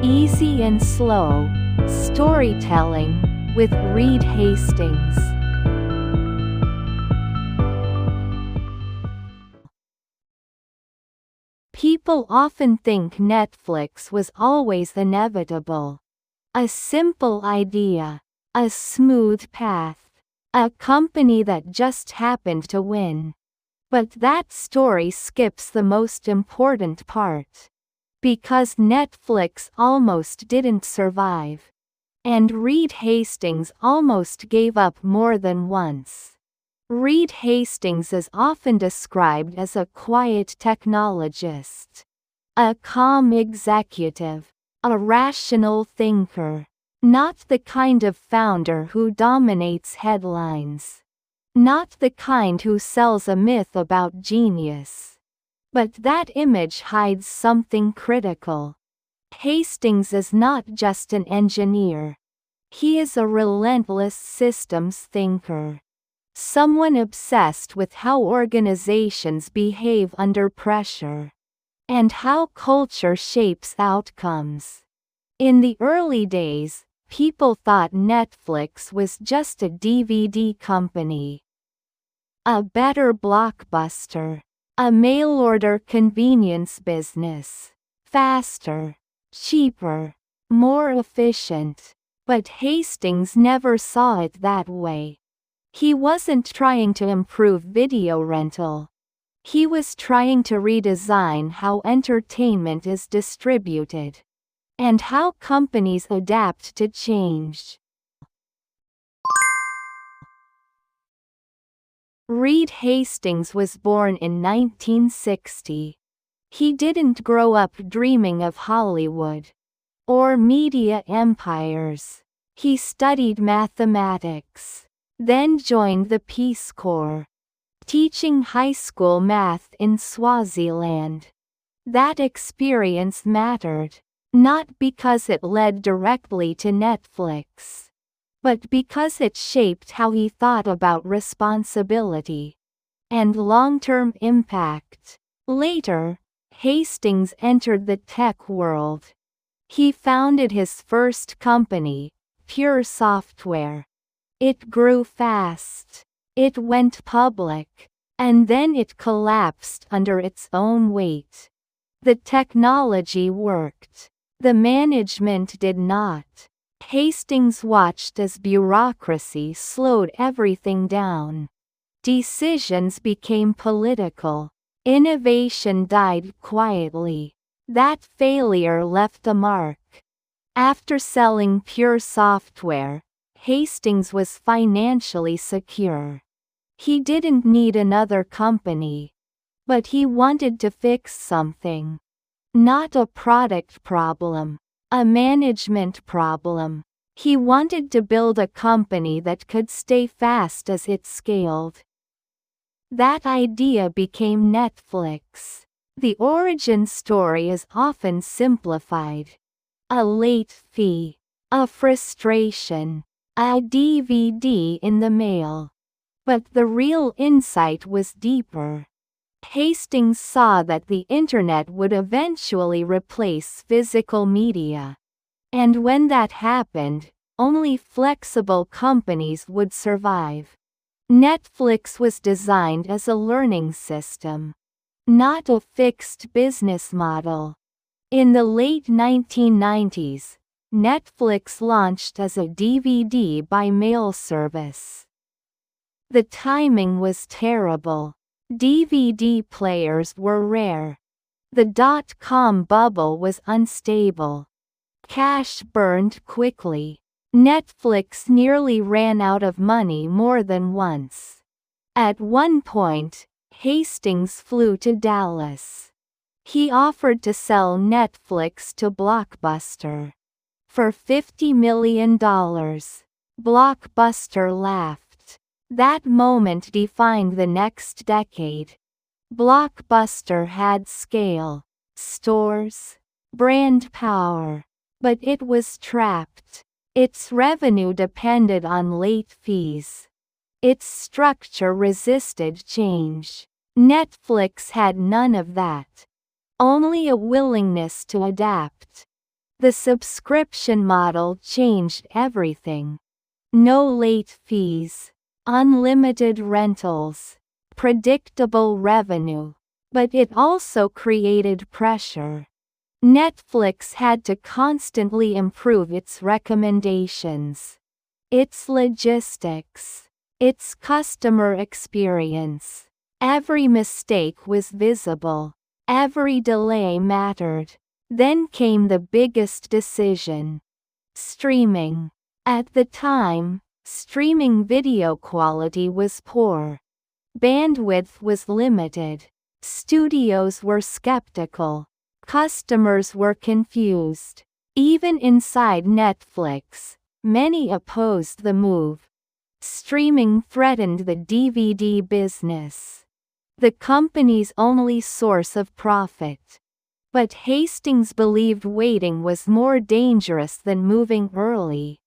Easy and Slow Storytelling with Reed Hastings. People often think Netflix was always inevitable. A simple idea, a smooth path, a company that just happened to win. But that story skips the most important part. Because Netflix almost didn't survive. And Reed Hastings almost gave up more than once. Reed Hastings is often described as a quiet technologist, a calm executive, a rational thinker, not the kind of founder who dominates headlines, not the kind who sells a myth about genius. But that image hides something critical. Hastings is not just an engineer. He is a relentless systems thinker. Someone obsessed with how organizations behave under pressure. And how culture shapes outcomes. In the early days, people thought Netflix was just a DVD company. A better Blockbuster. A mail-order convenience business. Faster, cheaper, more efficient. But Hastings never saw it that way. He wasn't trying to improve video rental. He was trying to redesign how entertainment is distributed. And how companies adapt to change. Reed Hastings was born in 1960. He didn't grow up dreaming of Hollywood or media empires. He studied mathematics, then joined the Peace Corps, teaching high school math in Swaziland. That experience mattered, not because it led directly to Netflix, but because it shaped how he thought about responsibility and long-term impact. Later, Hastings entered the tech world. He founded his first company, Pure Software. It grew fast. It went public. And then it collapsed under its own weight. The technology worked. The management did not. Hastings watched as bureaucracy slowed everything down. Decisions became political. Innovation died quietly. That failure left a mark. After selling Pure Software, Hastings was financially secure. He didn't need another company. But he wanted to fix something. Not a product problem. A management problem. He wanted to build a company that could stay fast as it scaled. That idea became Netflix. The origin story is often simplified. A late fee. A frustration. A DVD in the mail. But the real insight was deeper. Hastings saw that the internet would eventually replace physical media. And when that happened, only flexible companies would survive. Netflix was designed as a learning system, not a fixed business model. In the late 1990s, Netflix launched as a DVD by mail service. The timing was terrible. DVD players were rare. The dot-com bubble was unstable. Cash burned quickly. Netflix nearly ran out of money more than once. At one point, Hastings flew to Dallas. He offered to sell Netflix to Blockbuster. For $50 million. Blockbuster laughed. That moment defined the next decade. Blockbuster had scale, stores, brand power. But it was trapped. Its revenue depended on late fees. Its structure resisted change. Netflix had none of that. Only a willingness to adapt. The subscription model changed everything. No late fees, unlimited rentals, predictable revenue. But it also created pressure. Netflix had to constantly improve its recommendations, its logistics, its customer experience. Every mistake was visible. Every delay mattered. Then came the biggest decision: streaming. At the time, streaming video quality was poor. Bandwidth was limited. Studios were skeptical. Customers were confused. Even inside Netflix, many opposed the move. Streaming threatened the DVD business, the company's only source of profit. But Hastings believed waiting was more dangerous than moving early.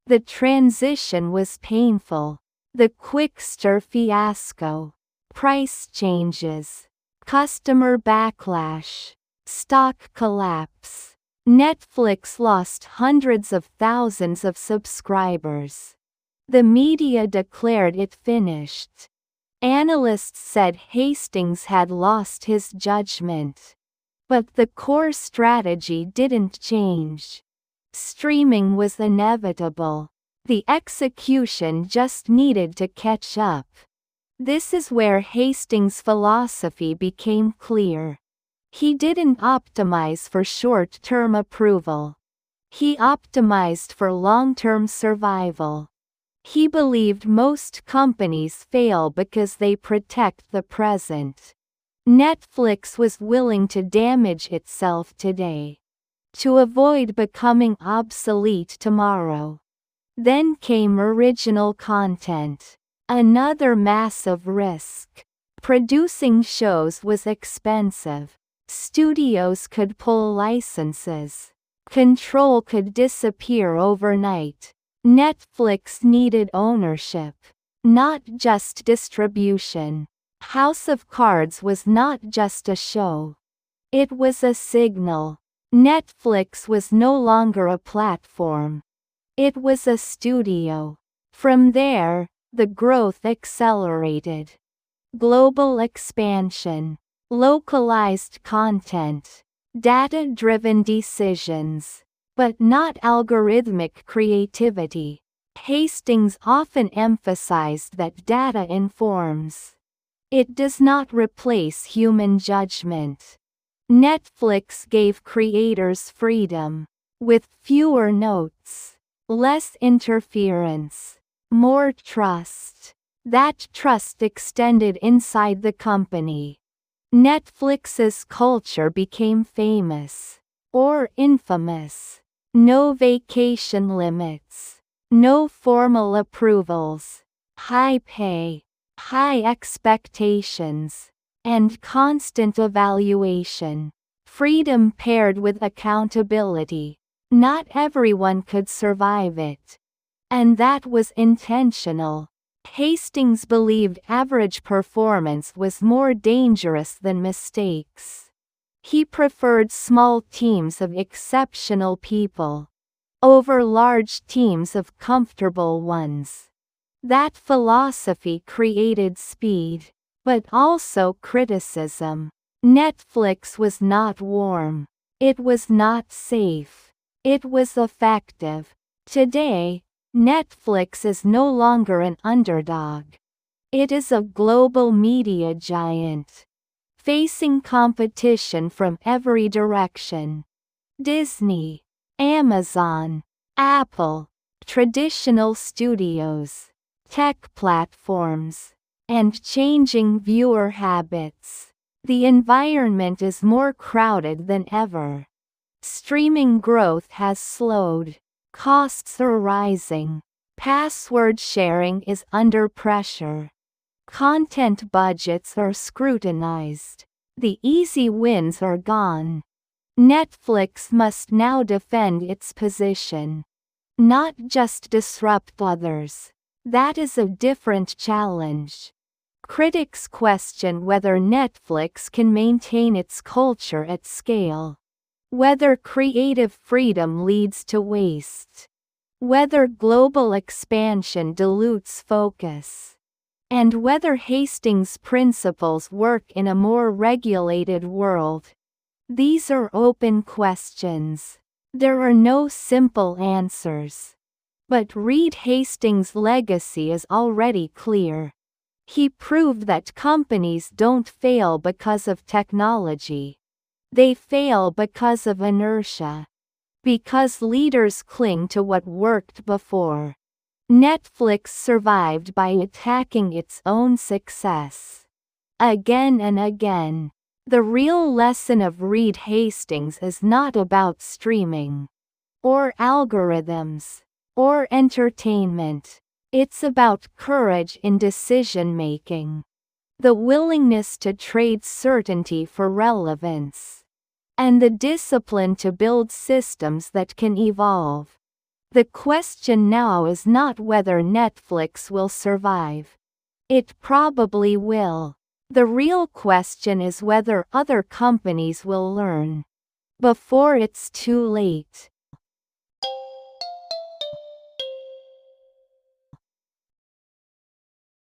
The transition was painful. The Quickster fiasco, price changes, customer backlash, stock collapse. Netflix lost hundreds of thousands of subscribers. The media declared it finished. Analysts said Hastings had lost his judgment. But the core strategy didn't change. Streaming was inevitable. The execution just needed to catch up. This is where Hastings' philosophy became clear. He didn't optimize for short-term approval. He optimized for long-term survival. He believed most companies fail because they protect the present. Netflix was willing to damage itself today to avoid becoming obsolete tomorrow. Then came original content. Another massive risk. Producing shows was expensive. Studios could pull licenses. Control could disappear overnight. Netflix needed ownership, not just distribution. House of Cards was not just a show. It was a signal. Netflix was no longer a platform. It was a studio. From there, the growth accelerated. Global expansion, localized content, data-driven decisions, but not algorithmic creativity. Hastings often emphasized that data informs. It does not replace human judgment. Netflix gave creators freedom, with fewer notes, less interference, more trust. That trust extended inside the company. Netflix's culture became famous, or infamous. No vacation limits, no formal approvals, high pay, high expectations, and constant evaluation. Freedom paired with accountability. Not everyone could survive it. And that was intentional. Hastings believed average performance was more dangerous than mistakes. He preferred small teams of exceptional people over large teams of comfortable ones. That philosophy created speed, but also criticism. Netflix was not warm. It was not safe. It was effective. Today, Netflix is no longer an underdog. It is a global media giant, facing competition from every direction. Disney, Amazon, Apple, traditional studios, tech platforms, and changing viewer habits. The environment is more crowded than ever. Streaming growth has slowed. Costs are rising. Password sharing is under pressure. Content budgets are scrutinized. The easy wins are gone. Netflix must now defend its position, not just disrupt others. That is a different challenge. Critics question whether Netflix can maintain its culture at scale. whether creative freedom leads to waste, whether global expansion dilutes focus, and whether Hastings' principles work in a more regulated world. These are open questions. There are no simple answers. But Reed Hastings' legacy is already clear. He proved that companies don't fail because of technology. They fail because of inertia. Because leaders cling to what worked before. Netflix survived by attacking its own success. Again and again. The real lesson of Reed Hastings is not about streaming, or algorithms, or entertainment. It's about courage in decision-making. The willingness to trade certainty for relevance. And the discipline to build systems that can evolve. The question now is not whether Netflix will survive. It probably will. The real question is whether other companies will learn. Before it's too late.